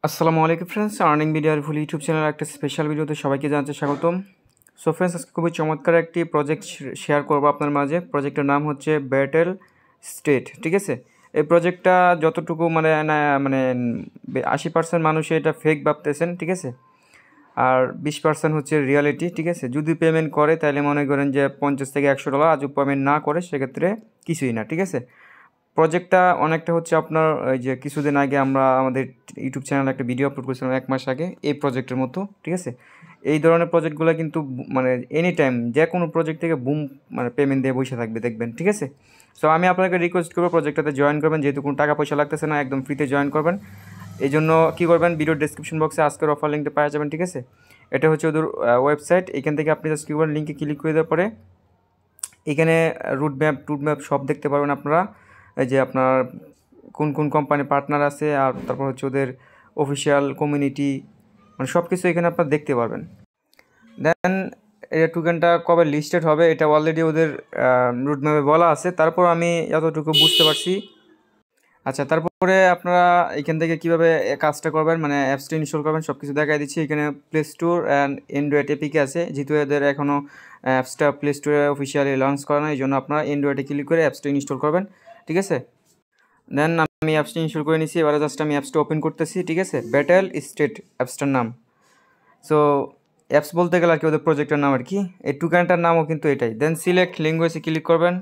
আসসালামু আলাইকুম friends, earning মিডিয়ার ফুল ইউটিউব চ্যানেলের একটা স্পেশাল ভিডিওতে সবাইকে জানাতে স্বাগতম। সো ফ্রেন্ডস, আজকে খুবই চমৎকার একটি প্রজেক্ট শেয়ার করবো আপনার মাঝে। প্রজেক্টের নাম হচ্ছে ব্যাটেল স্টেট, ঠিক আছে। এই প্রজেক্টটা যতটুকু মানে 80% মানুষে এটা ফেক ভাবতেছেন, ঠিক আছে, আর 20% হচ্ছে রিয়ালিটি, ঠিক আছে। যদি পেমেন্ট করে তাহলে মনে করেন যে $50 থেকে $100, আর যদি পেমেন্ট না করে সেক্ষেত্রে কিছুই না, ঠিক আছে। প্রজেক্টটা অনেকটা হচ্ছে আপনার ওই যে কিছুদিন আগে আমরা আমাদের ইউটিউব চ্যানেলে একটা ভিডিও আপলোড করেছিলাম 1 মাস আগে, এই প্রজেক্টের মতো, ঠিক আছে। এই ধরনের প্রজেক্টগুলো কিন্তু মানে এনি টাইম যে কোনো প্রজেক্ট থেকে বুম মানে পেমেন্ট দিয়ে বসে থাকবে দেখবেন, ঠিক আছে। সো আমি আপনাকে রিকোয়েস্ট করবো প্রজেক্টটাতে জয়েন করবেন, যেহেতু কোনো টাকা পয়সা লাগতেছে না, একদম ফ্রিতে জয়েন করবেন। এই জন্য কী করবেন, ভিডিওর ডেসক্রিপশন বক্সে আজকের অফার লিঙ্কটা পাওয়া যাবেন, ঠিক আছে। এটা হচ্ছে ওদের ওয়েবসাইট। এখান থেকে আপনি জাস্ট কী করবেন, লিঙ্কে ক্লিক করে দেওয়ার পরে এখানে রুট ম্যাপ সব দেখতে পারবেন আপনারা। এই যে আপনার কোন কোন কোম্পানি পার্টনার আছে, আর তারপর হচ্ছে ওদের অফিসিয়াল কমিউনিটি, মানে সব কিছু এখানে আপনারা দেখতে পারবেন। দেন এটা টোকেনটা কবে লিস্টেড হবে এটা অলরেডি ওদের রুট ম্যাপে বলা আছে, তারপর আমি যতটুকু বুঝতে পারছি। আচ্ছা, তারপরে আপনারা এখান থেকে কীভাবে কাজটা করবেন, মানে অ্যাপসটা ইনস্টল করবেন, সব কিছু দেখাই দিচ্ছি। এখানে play store and Android APK আছে, যেহেতু এদের এখনও অ্যাপসটা প্লে স্টোরে অফিসিয়ালি লঞ্চ করা না, এই জন্য আপনারা অ্যান্ড্রয়েডে ক্লিক করে অ্যাপসটা ইনস্টল করবেন, ঠিক আছে। দেন আমি অ্যাপসটা ইনস্টল করে নিয়েছি, এবারে জাস্ট আমি অ্যাপসটা ওপেন করতেছি, ঠিক আছে। ব্যাটেল স্টেট অ্যাপসটার নাম। সো অ্যাপস বলতে গেলে আর কি ওদের প্রজেক্টের নাম আর কি, এই টোকেনটার নামও কিন্তু এটাই। দেন সিলেক্ট ল্যাঙ্গুয়েজে ক্লিক করবেন,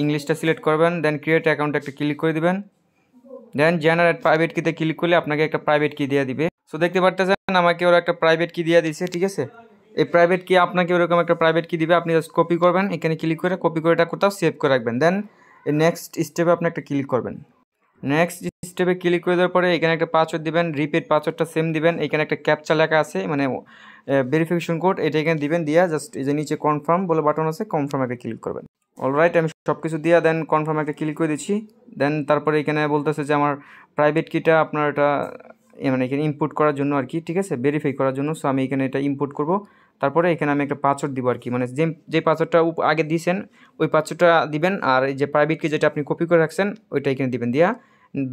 ইংলিশটা সিলেক্ট করবেন। দেন ক্রিয়েট অ্যাকাউন্ট একটা ক্লিক করে দিবেন। দেন জেনারেট প্রাইভেট কিতে ক্লিক করলে আপনাকে একটা প্রাইভেট কি দিয়ে দিবে। সো দেখতে পারতেছেন আমাকে ওরা একটা প্রাইভেট কি দিয়ে দিছে, ঠিক আছে। এই প্রাইভেট কি আপনাকে ওরকম একটা প্রাইভেট কি দিবে, আপনি জাস্ট কপি করবেন, এখানে ক্লিক করে কপি করে এটা কোথাও সেভ করে রাখবেন। দেন এই নেক্সট স্টেপে আপনি একটা ক্লিক করবেন। নেক্সট স্টেপে ক্লিক করে দেওয়ার পরে এখানে একটা পাসওয়ার্ড দিবেন, রিপিট পাসওয়ার্ডটা সেম দিবেন। এখানে একটা ক্যাপচা লেখা আছে, মানে ভেরিফিকেশন কোড, এটা এখানে দিবেন। দিয়া জাস্ট এই যে নিচে কনফার্ম বলে বাটন আছে, কনফার্ম একটা ক্লিক করবেন। অলরাইট, আমি সব কিছু দিয়া দেন কনফার্ম একটা ক্লিক করে দিচ্ছি। দেন তারপরে এখানে বলতেছে যে আমার প্রাইভেট কিটা আপনার এটা মানে এখানে ইনপুট করার জন্য আর কি, ঠিক আছে, ভেরিফাই করার জন্য। সো আমি এখানে এটা ইনপুট করব। তারপরে এখানে আমি একটা পাসওয়ার্ড দিব আর কি, মানে যে পাসওয়ার্ডটা আগে দিয়েছেন ওই পাসওয়ার্ডটা দিবেন, আর এই যে প্রাইভেট কি যেটা আপনি কপি করে রাখছেন ওইটা এখানে দিবেন, দিয়া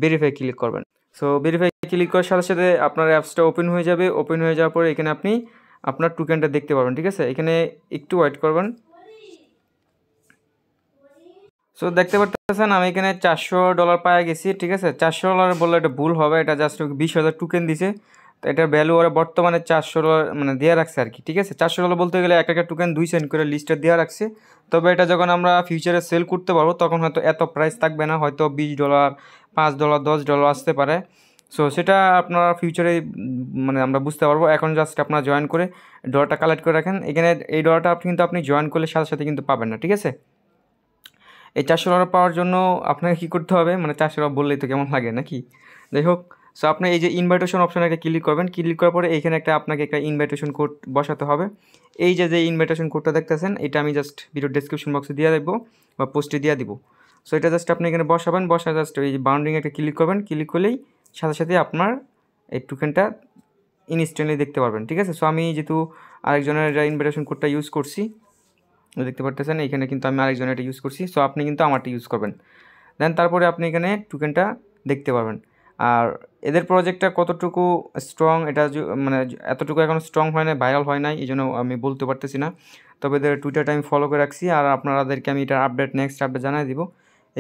ভেরিফাই ক্লিক করবেন। সো ভেরিফাই ক্লিক করার সাথে সাথে আপনার অ্যাপসটা ওপেন হয়ে যাবে। ওপেন হয়ে যাওয়ার পরে এখানে আপনি আপনার টোকেনটা দেখতে পারবেন, ঠিক আছে। এখানে একটু ওয়েট করবেন। সো দেখতে পারতেছেন আমি এখানে $400 পাওয়া গেছি, ঠিক আছে। $400 বললে এটা ভুল হবে, এটা জাস্ট 20,000 টোকেন দিছে। তো এটার ভ্যালু ওরা বর্তমানে $400 মানে দেওয়া রাখছে আর কি, ঠিক আছে। $400 বলতে গেলে এক একটা টোকেন 2 সেন্ট করে লিস্টে দেওয়া রাখছে। তবে এটা যখন আমরা ফিউচারে সেল করতে পারবো তখন হয়তো এত প্রাইস থাকবে না, হয়তো $20, $5, $10 আসতে পারে। সো সেটা আপনারা ফিউচারে মানে আমরা বুঝতে পারবো। এখন জাস্ট আপনারা জয়েন করে ডলারটা কালেক্ট করে রাখেন। এখানে এই ডলারটা কিন্তু আপনি জয়েন করলে সাথে সাথে কিন্তু পাবেন না, ঠিক আছে। এই $400 পাওয়ার জন্য আপনাকে কী করতে হবে, মানে $400 বললেই তো কেমন লাগে নাকি, যাই হোক। সো আপনি এই যে ইনভাইটেশন অপশানে একটা ক্লিক করবেন। ক্লিক করার পরে এখানে আপনাকে একটা ইনভাইটেশন কোড বসাতে হবে। এই যে ইনভাইটেশন কোডটা দেখতেছেন এটা আমি জাস্ট ভিডিও ডেসক্রিপশন বক্সে দিয়ে দেবো বা পোস্টে দিয়ে দিব। সো এটা জাস্ট আপনি এখানে বসাবেন, বসা জাস্ট এই যে বাউন্ডিং একটা ক্লিক করবেন। ক্লিক করলেই সাথে সাথে আপনার এই টোকেনটা ইনস্ট্যান্টলি দেখতে পারবেন, ঠিক আছে। সো আমি যেহেতু আরেকজনের ইনভাইটেশন কোডটা ইউজ করছি, দেখতে পারতেছেন এখানে কিন্তু আমি আরেকজনের এটা ইউজ করছি। সো আপনি কিন্তু আমারটা ইউজ করবেন। দেন তারপরে আপনি এখানে টোকেনটা দেখতে পারবেন। আর এদের প্রজেক্টটা কতটুকু স্ট্রং এটা মানে এতটুকু এখনও স্ট্রং হয় না, ভাইরাল হয় নাই, এই জন্য আমি বলতে পারতেছি না। তবে এদের টুইটারটা আমি ফলো করে রাখছি, আর আপনাদেরকে আমি এটার নেক্সট আপডেট জানাই দিব।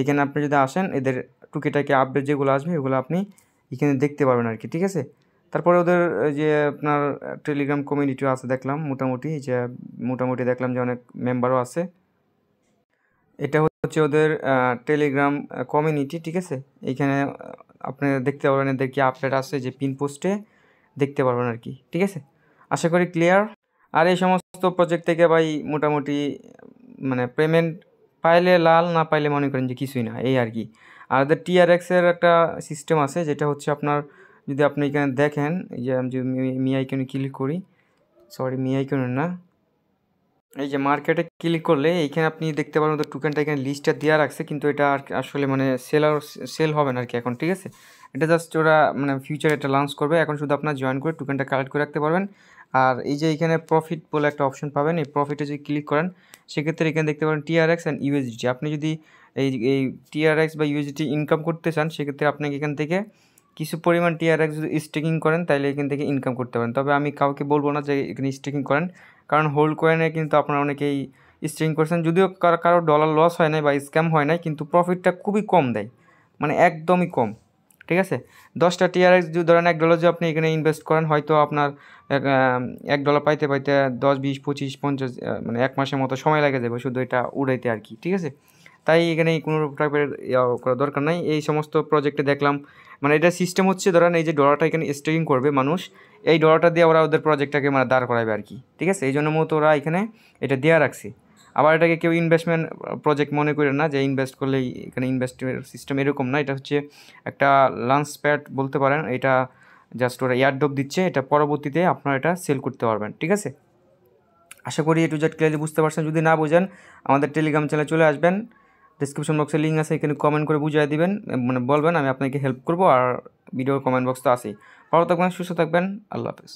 এখানে আপনি যদি আসেন এদের টুকিটাকি আপডেট যেগুলো আসবে এগুলো আপনি এখানে দেখতে পারবেন আর কি, ঠিক আছে। তারপরে ওদের যে আপনার টেলিগ্রাম কমিউনিটিও আছে দেখলাম, মোটামুটি দেখলাম যে অনেক মেম্বারও আছে। এটা হচ্ছে ওদের টেলিগ্রাম কমিউনিটি, ঠিক আছে। এইখানে আপনি দেখতে পারবেন এদের কি আপডেট আছে, যে পিন পোস্টে দেখতে পারবেন আর কি, ঠিক আছে। আশা করি ক্লিয়ার। আর এই সমস্ত প্রজেক্ট থেকে ভাই মোটামুটি মানে পেমেন্ট পাইলে লাল, না পাইলে মনে করেন যে কিছুই না, এই আর কি। আর ওদের TRX-এর একটা সিস্টেম আছে, যেটা হচ্ছে আপনার যদি আপনি এখানে দেখেন, এই যে আমি যদি মি আইকনে ক্লিক করি, সরি মি আইকনে না, এই যে মার্কেটে ক্লিক করলে এইখানে আপনি দেখতে পারেন ওদের টোকেনটা এখানে লিস্টে দেওয়া রাখছে, কিন্তু এটা আর আসলে মানে সেল হবে না আর কি এখন, ঠিক আছে। এটা জাস্ট ওরা মানে ফিউচারে এটা লঞ্চ করবে, এখন শুধু আপনার জয়েন করে টোকেনটা কালেক্ট করে রাখতে পারবেন। আর এই যে এখানে প্রফিট বলে একটা অপশন পাবেন, এই প্রফিটে যদি ক্লিক করেন সেক্ষেত্রে এখানে দেখতে পারেন TRX অ্যান্ড USDT। আপনি যদি এই TRX বা USDT ইনকাম করতে চান সেক্ষেত্রে আপনাকে এখান থেকে কিছু পরিমাণ TRX যদি স্টেকিং করেন তাহলে এখান থেকে ইনকাম করতে পারেন। তবে আমি কাউকে বলবো না যে এখানে স্টেকিং করেন, কারণ হোল্ড কয়েনে কিন্তু আপনারা অনেকেই স্টেকিং করছেন, যদিও কারো ডলার লস হয় নাই বা স্ক্যাম হয় নাই, কিন্তু প্রফিটটা খুবই কম দেয়, মানে একদমই কম। ঠিক আছে, 10টা TRX যদি ধরেন $1 যদি আপনি এখানে ইনভেস্ট করেন, হয়তো আপনার $1 পাইতে পাইতে 10, 20, 25, 50 মানে 1 মাসের মতো সময় লেগে যাবে শুধু এটা উড়াইতে আর কি। ঠিক আছে, তাই এখানে কোনো টাইপের করার দরকার নাই। এই সমস্ত প্রজেক্টে দেখলাম মানে এটা সিস্টেম হচ্ছে, ধরেন এই যে ডলারটা এখানে স্টেকিং করবে মানুষ, এই ডলারটা দিয়ে ওরা ওদের প্রজেক্টটাকে মানে দাঁড় করাবে আর কি। ঠিক আছে, এই জন্য মূলত ওরা এখানে এটা দেওয়া রাখছে। আবার এটাকে কেউ ইনভেস্টমেন্ট প্রজেক্ট মনে করে না যে ইনভেস্ট করলেই এখানে ইনভেস্টের সিস্টেম, এরকম না। এটা হচ্ছে একটা লঞ্চ প্যাড বলতে পারেন। এটা জাস্ট ওরা এয়ারড্রপ দিচ্ছে, এটা পরবর্তীতে আপনারা এটা সেল করতে পারবেন। ঠিক আছে, আশা করি A to Z ক্লিয়ারলি বুঝতে পারছেন। যদি না বোঝেন আমাদের টেলিগ্রাম চ্যানেলে চলে আসবেন, ডিসক্রিপশন বক্সে লিঙ্ক আছে, এখানে কমেন্ট করে বুঝিয়ে দিবেন, মানে বলবেন, আমি আপনাকে হেল্প করবো। আর ভিডিওর কমেন্ট বক্স তো আছেই। ভালো থাকবেন, সুস্থ থাকবেন, আল্লাহ হাফেজ।